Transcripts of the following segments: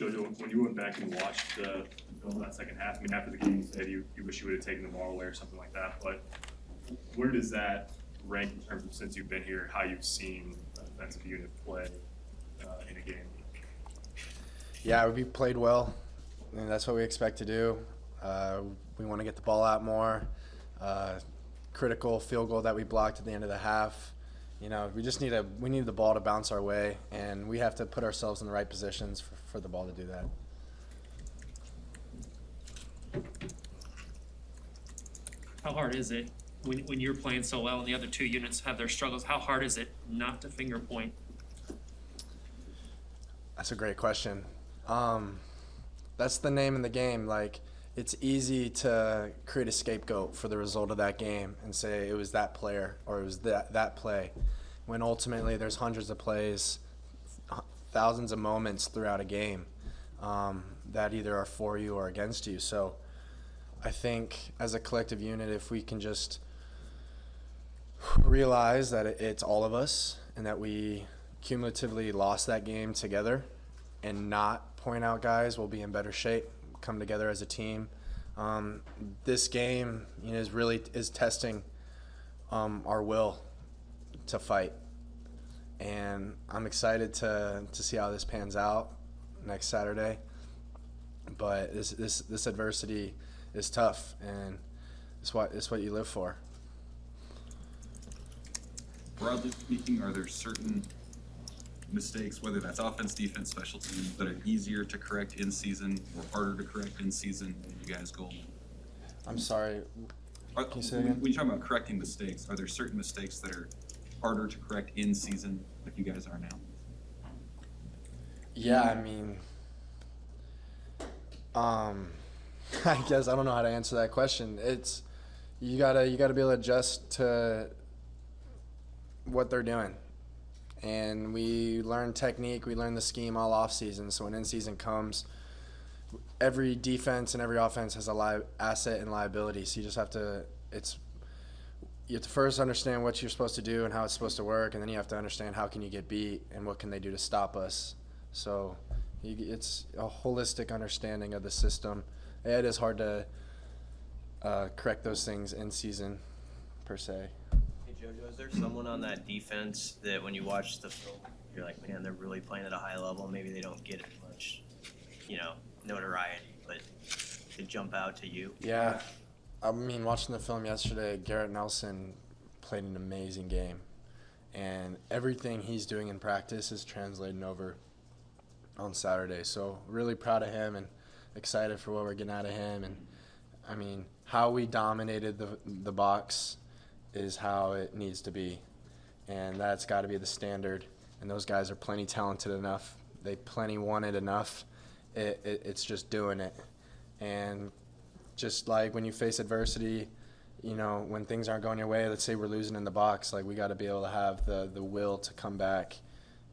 JoJo, when you went back and watched the film that second half, I mean, after the game, you said you wish you would have taken the ball away or something like that, but where does that rank in terms of since you've been here, how you've seen the defensive unit play in a game? Yeah, we played well, and that's what we expect to do. We want to get the ball out more. Critical field goal that we blocked at the end of the half. You know, we need the ball to bounce our way, and we have to put ourselves in the right positions for the ball to do that. How hard is it when you're playing so well and the other two units have their struggles? How hard is it not to finger point? That's a great question. That's the name of the game. Like, it's easy to create a scapegoat for the result of that game and say it was that player or it was that play, when ultimately there's hundreds of plays, thousands of moments throughout a game that either are for you or against you. So I think as a collective unit, if we can just realize that it's all of us and that we cumulatively lost that game together and not point out guys, we'll be in better shape, come together as a team. This game, you know, is testing our will to fight, and I'm excited to see how this pans out next Saturday. But this adversity is tough, and it's what you live for. Broadly speaking, are there certain mistakes, whether that's offense, defense, special teams, that are easier to correct in season or harder to correct in season than you guys go? I'm sorry. Can you say again? When you talk about correcting mistakes, are there certain mistakes that are harder to correct in season like you guys are now? Yeah, I mean, I guess I don't know how to answer that question. It's you gotta be able to adjust to what they're doing. And we learn technique, we learn the scheme all off season. So when in season comes, every defense and every offense has a asset and liability. So you just have to first understand what you're supposed to do and how it's supposed to work, and then you have to understand how can you get beat and what can they do to stop us. So it's a holistic understanding of the system. It is hard to correct those things in season per se. JoJo, is there someone on that defense that when you watch the film, you're like, man, they're really playing at a high level? Maybe they don't get as much, notoriety, but they jump out to you? Yeah. I mean, watching the film yesterday, Garrett Nelson played an amazing game. And everything he's doing in practice is translating over on Saturday. So really proud of him and excited for what we're getting out of him. And, I mean, how we dominated the box is how it needs to be, and that's got to be the standard. And those guys are plenty talented enough. They plenty wanted enough. It's just doing it. And just like when you face adversity, you know, when things aren't going your way, let's say we're losing in the box, like we got to be able to have the will to come back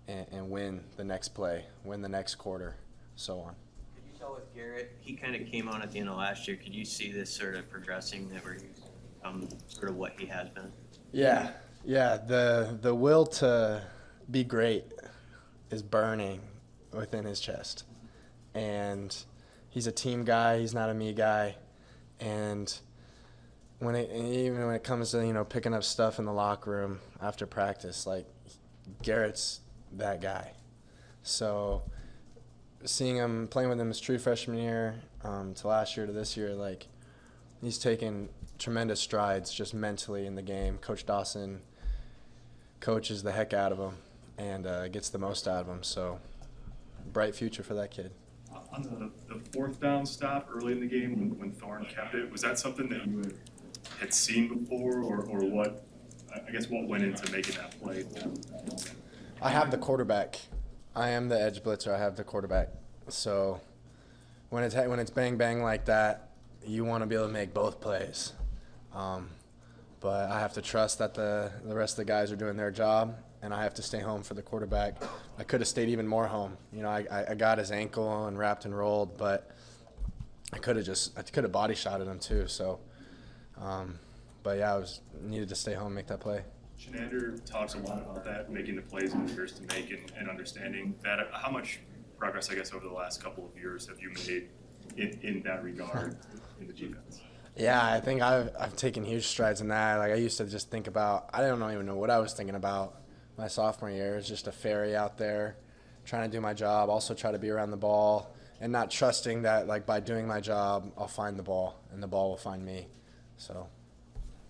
and win the next play, win the next quarter, so on. Could you tell with Garrett, he kind of came on at the end of last year, could you see this sort of progressing that we're sort of what he has been? Yeah. The will to be great is burning within his chest, and he's a team guy. He's not a me guy, and even when it comes to picking up stuff in the locker room after practice, like Garrett's that guy. So seeing him playing with him his true freshman year to last year to this year, like he's taken tremendous strides just mentally in the game. Coach Dawson coaches the heck out of him and gets the most out of him. So bright future for that kid. On the fourth down stop early in the game when Thorne kept it, was that something that you had seen before or what? I guess what went into making that play? I have the quarterback. I am the edge blitzer. I have the quarterback. So when it's bang bang like that, you want to be able to make both plays. But I have to trust that the rest of the guys are doing their job, and I have to stay home for the quarterback. I could have stayed even more home. I got his ankle and wrapped and rolled, but I could have body shotted him too. So, but yeah, I needed to stay home and make that play. Shenander talks a lot about that, making the plays he appears to make and understanding that. How much progress, I guess, over the last couple of years have you made in that regard in the defense? Yeah, I think I've taken huge strides in that. Like I used to just think about, I don't even know what I was thinking about my sophomore year. It was just a fairy out there trying to do my job, also try to be around the ball and not trusting that like by doing my job, I'll find the ball and the ball will find me. So.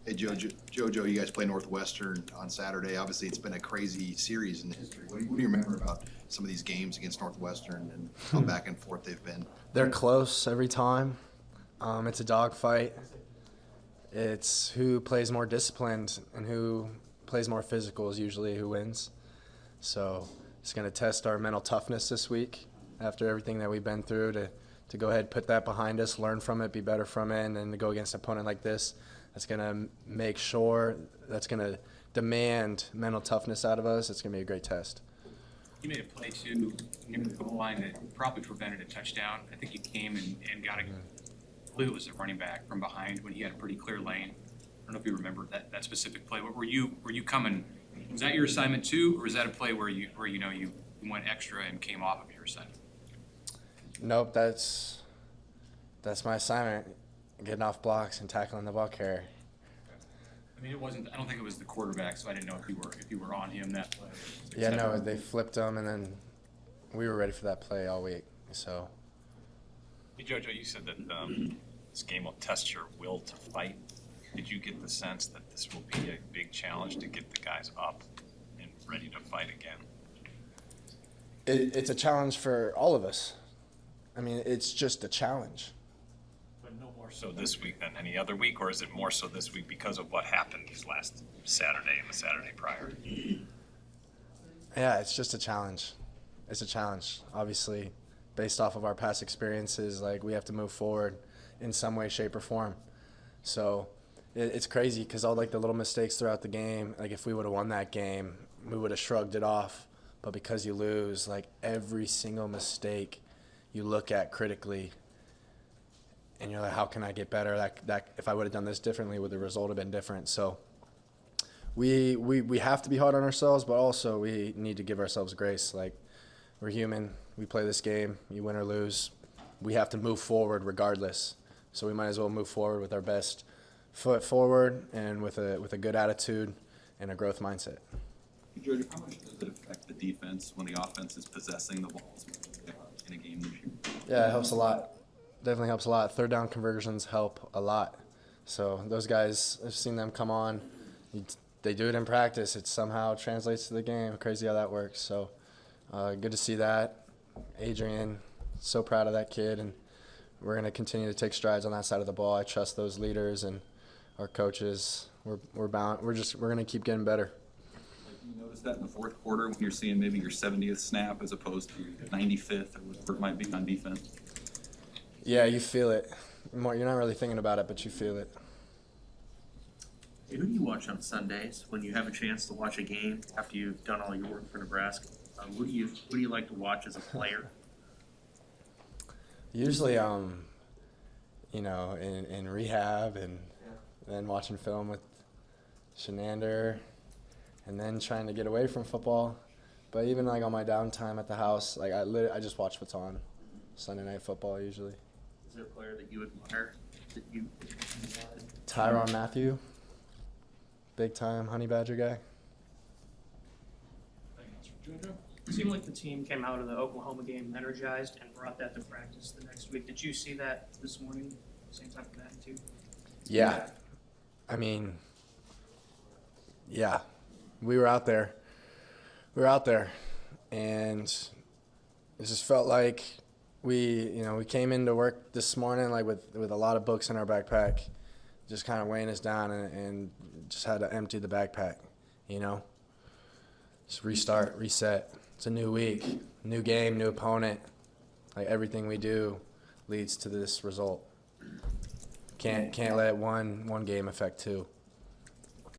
Hey, JoJo, you guys play Northwestern on Saturday. Obviously, it's been a crazy series in history. What do you remember about some of these games against Northwestern and how back and forth they've been? They're close every time. It's a dogfight. It's who plays more disciplined and who plays more physical is usually who wins. So it's going to test our mental toughness this week after everything that we've been through to go ahead, put that behind us, learn from it, be better from it, and then to go against an opponent like this. That's going to make sure, that's going to demand mental toughness out of us. It's going to be a great test. You made a play, too, near the goal line that probably prevented a touchdown. I think you came and got a, I believe it was a running back from behind when he had a pretty clear lane. I don't know if you remember that specific play. What were you coming, was that your assignment, too, or was that a play where you went extra and came off of your assignment? Nope, that's my assignment. Getting off blocks and tackling the ball carrier. I mean, I don't think it was the quarterback, so I didn't know if you were on him that play. Yeah, no, they flipped him, and then we were ready for that play all week. So. Hey, JoJo, you said that this game will test your will to fight. Did you get the sense that this will be a big challenge to get the guys up and ready to fight again? It's a challenge for all of us. I mean, it's just a challenge. More so this week than any other week, or is it more so this week because of what happened these last Saturday and the Saturday prior? Yeah, it's just a challenge. It's a challenge. Obviously, based off of our past experiences, like we have to move forward in some way, shape, or form. So it's crazy because all like the little mistakes throughout the game, like if we would have won that game, we would have shrugged it off. But because you lose, like every single mistake you look at critically, and you're like, how can I get better? That if I would have done this differently, would the result have been different? So we have to be hard on ourselves, but also we need to give ourselves grace. Like we're human. We play this game. You win or lose. We have to move forward regardless. So we might as well move forward with our best foot forward and with a good attitude and a growth mindset. George, how much does it affect the defense when the offense is possessing the balls in a game this year? Yeah, it helps a lot. Definitely helps a lot. Third down conversions help a lot. So those guys, I've seen them come on. They do it in practice. It somehow translates to the game. Crazy how that works. So good to see that. Adrian, so proud of that kid, and we're going to continue to take strides on that side of the ball. I trust those leaders and our coaches. We're going to keep getting better. You notice that in the fourth quarter when you're seeing maybe your 70th snap as opposed to your 95th or whatever it might be on defense? Yeah, you feel it. You're not really thinking about it, but you feel it. Who do you watch on Sundays when you have a chance to watch a game after you've done all your work for Nebraska? Who do you like to watch as a player? Usually, in rehab and then watching film with Shenander and then trying to get away from football. But even like on my downtime at the house, like I just watch what's on Sunday Night Football usually. Is there a player that you admire that you Tyrann Mathieu, big time Honey Badger guy. It seemed like the team came out of the Oklahoma game energized and brought that to practice the next week. Did you see that this morning? Same type of attitude? Yeah. I mean, yeah. We were out there. And it just felt like we came into work this morning like with a lot of books in our backpack, just kind of weighing us down and just had to empty the backpack, Just restart, reset. It's a new week, new game, new opponent. Like everything we do leads to this result. Can't let one game affect two.